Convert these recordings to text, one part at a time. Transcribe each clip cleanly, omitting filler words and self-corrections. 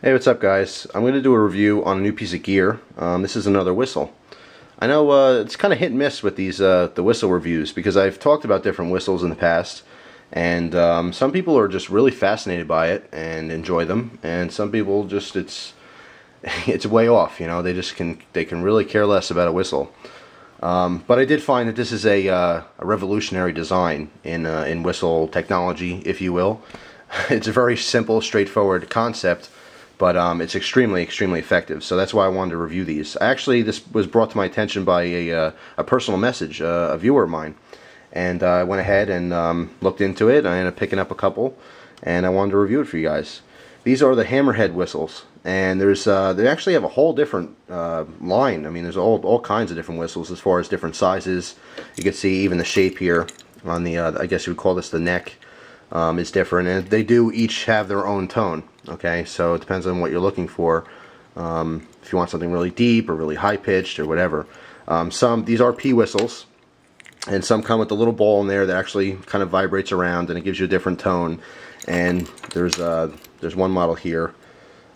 Hey, what's up guys? I'm going to do a review on a new piece of gear. This is another whistle. I know it's kind of hit and miss with these the whistle reviews because I've talked about different whistles in the past, and some people are just really fascinated by it and enjoy them, and some people just it's way off. You know, they can really care less about a whistle. But I did find that this is a revolutionary design in whistle technology, if you will. It's a very simple, straightforward concept, but it's extremely effective. So that's why I wanted to review these. Actually, this was brought to my attention by a personal message, a viewer of mine, and I went ahead and looked into it. I ended up picking up a couple, and I wanted to review it for you guys. These are the Hammerhead Whistles, and they actually have a whole different line. I mean, there's all kinds of different whistles as far as different sizes. You can see even the shape here on the I guess you would call this the neck. Is different, and they do each have their own tone. Okay, so it depends on what you're looking for. If you want something really deep or really high pitched or whatever. These are P whistles, and some come with a little ball in there that actually kind of vibrates around, and it gives you a different tone. And there's one model here,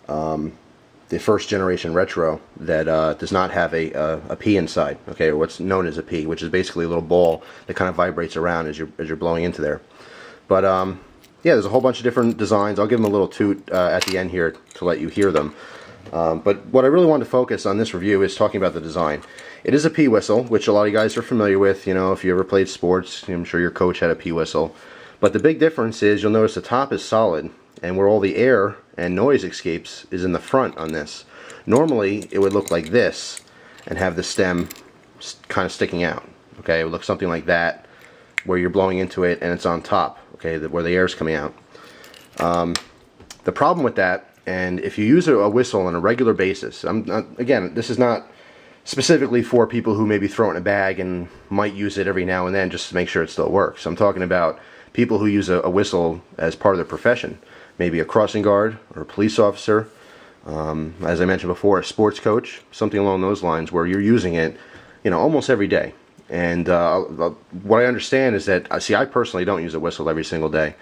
the first generation retro, that does not have a P inside. Okay, or what's known as a P, which is basically a little ball that kind of vibrates around as you're blowing into there. But yeah, there's a whole bunch of different designs. I'll give them a little toot at the end here to let you hear them. But what I really wanted to focus on this review is talking about the design. It is a P whistle, which a lot of you guys are familiar with. You know, if you ever played sports, I'm sure your coach had a P whistle. But the big difference is you'll notice the top is solid, and where all the air and noise escapes is in the front on this. Normally, it would look like this and have the stem kind of sticking out. Okay, it would look something like that, where you're blowing into it and it's on top, okay, where the air is coming out. The problem with that, and if you use a whistle on a regular basis, again, this is not specifically for people who maybe throw it in a bag and might use it every now and then just to make sure it still works. I'm talking about people who use a whistle as part of their profession, maybe a crossing guard or a police officer, as I mentioned before, a sports coach, something along those lines, where you're using it, you know, almost every day. And what I understand is that, see, I personally don't use a whistle every single day,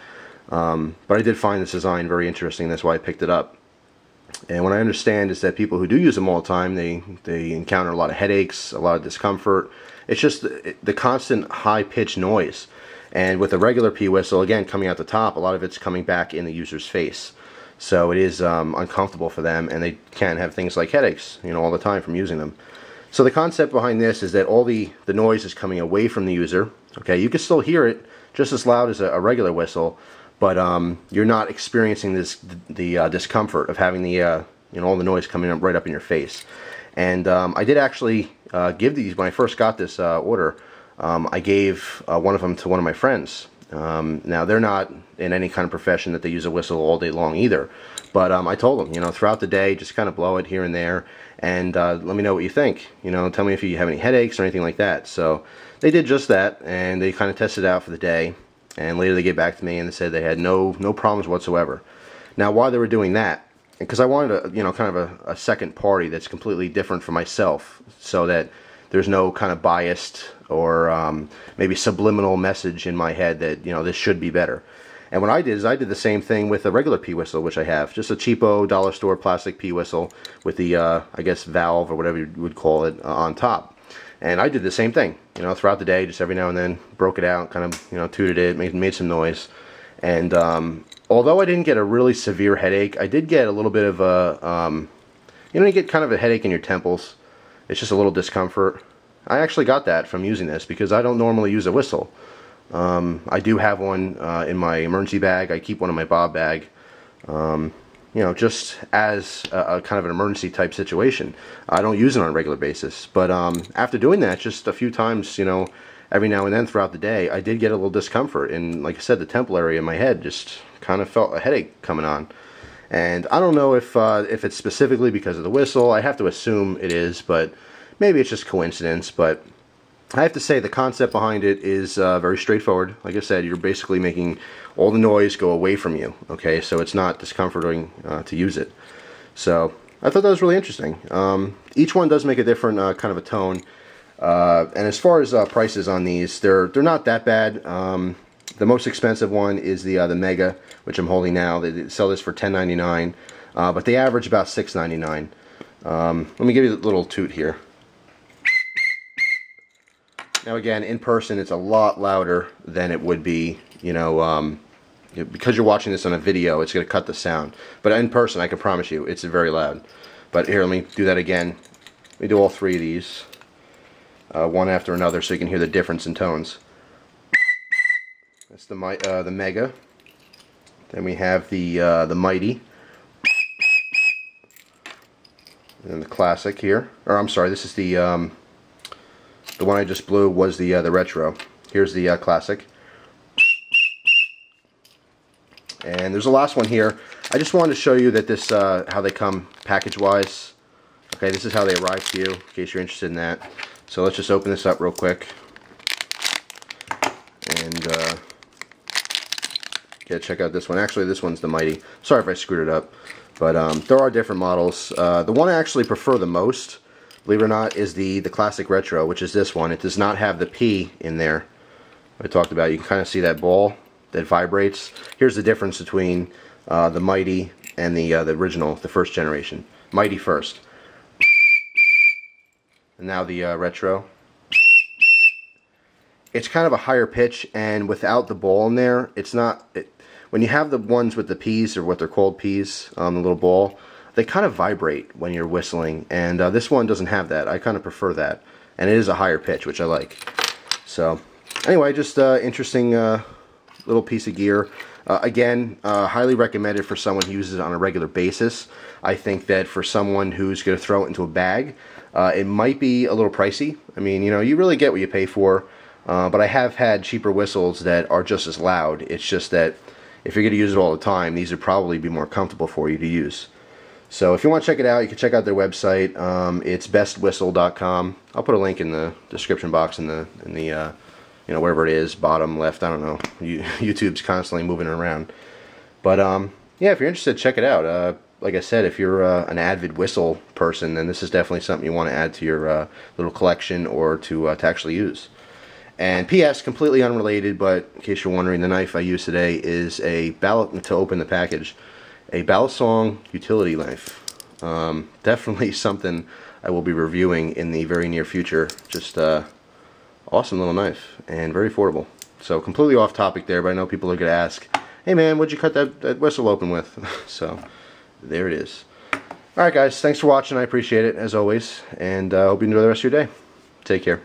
but I did find this design very interesting. That's why I picked it up. And what I understand is that people who do use them all the time, they encounter a lot of headaches, a lot of discomfort. It's just the constant high-pitched noise. And with a regular P whistle, again, coming out the top, a lot of it's coming back in the user's face. So it is uncomfortable for them, and they can have things like headaches, you know, all the time from using them. So the concept behind this is that all the noise is coming away from the user. Okay, you can still hear it just as loud as a regular whistle, but you're not experiencing the discomfort of having the you know, all the noise coming up right up in your face. And I did actually give these when I first got this order. I gave one of them to one of my friends. Now they're not in any kind of profession that they use a whistle all day long either, but I told them, you know, throughout the day, just kind of blow it here and there, and let me know what you think. You know, tell me if you have any headaches or anything like that. So they did just that, and they kind of tested it out for the day, and later they get back to me and they said they had no problems whatsoever. Now, while they were doing that, because I wanted a, you know, kind of a second party that's completely different from myself, so that there's no kind of biased or maybe subliminal message in my head that, you know, this should be better. And what I did is I did the same thing with a regular P whistle, which I have, just a cheapo dollar store plastic P whistle with the I guess valve or whatever you would call it on top. And I did the same thing, you know, throughout the day, just every now and then broke it out, kind of, you know, tooted it, made some noise. And although I didn't get a really severe headache, I did get a little bit of a you know, you get kind of a headache in your temples. It's just a little discomfort. I actually got that from using this because I don't normally use a whistle. I do have one in my emergency bag. I keep one in my bob bag, you know, just as a kind of an emergency type situation. I don't use it on a regular basis, but after doing that just a few times, you know, every now and then throughout the day, I did get a little discomfort, and like I said, the temple area in my head just kind of felt a headache coming on. And I don't know if it's specifically because of the whistle. I have to assume it is, but maybe it's just coincidence. But I have to say the concept behind it is very straightforward. Like I said, you're basically making all the noise go away from you. Okay, so it's not discomforting to use it. So I thought that was really interesting. Each one does make a different kind of a tone. And as far as prices on these, they're not that bad. The most expensive one is the Mega, which I'm holding now. They sell this for $10.99. but they average about $6.99. Let me give you a little toot here. Now again, in person it's a lot louder than it would be, you know, because you're watching this on a video, it's going to cut the sound. But in person, I can promise you, it's very loud. But here, let me do that again. Let me do all three of these, one after another, so you can hear the difference in tones. That's the Mega. Then we have the Mighty. And then the Classic here. Or I'm sorry, this is the one I just blew was the Retro. Here's the Classic. And there's the last one here. I just wanted to show you that this, how they come package-wise. Okay, this is how they arrive to you, in case you're interested in that. So let's just open this up real quick. And, yeah, check out this one. Actually, this one's the Mighty. Sorry if I screwed it up. But there are different models. The one I actually prefer the most, believe it or not, is the Classic Retro, which is this one. It does not have the P in there. I talked about. You can kind of see that ball that vibrates. Here's the difference between the Mighty and the original, the first generation. Mighty first. And now the Retro. It's kind of a higher pitch, and without the ball in there, it's not... when you have the ones with the Ps, or what they're called Ps, the little ball, they kind of vibrate when you're whistling, and this one doesn't have that. I kind of prefer that. And it is a higher pitch, which I like. So, anyway, just interesting little piece of gear. Again, highly recommended for someone who uses it on a regular basis. I think that for someone who's going to throw it into a bag, it might be a little pricey. I mean, you know, you really get what you pay for. But I have had cheaper whistles that are just as loud. It's just that if you're going to use it all the time, these would probably be more comfortable for you to use. So if you want to check it out, you can check out their website. It's bestwhistle.com. I'll put a link in the description box in the you know, wherever it is, bottom left, I don't know. YouTube's constantly moving around. But yeah, if you're interested, check it out. Like I said, if you're an avid whistle person, then this is definitely something you want to add to your little collection or to actually use. And P.S., completely unrelated, but in case you're wondering, the knife I use today is a ballot, to open the package, a Balisong utility knife. Definitely something I will be reviewing in the very near future. Just awesome little knife, and very affordable. So completely off topic there, but I know people are going to ask, hey man, what'd you cut that whistle open with? So there it is. Alright guys, thanks for watching, I appreciate it, as always, and hope you enjoy the rest of your day. Take care.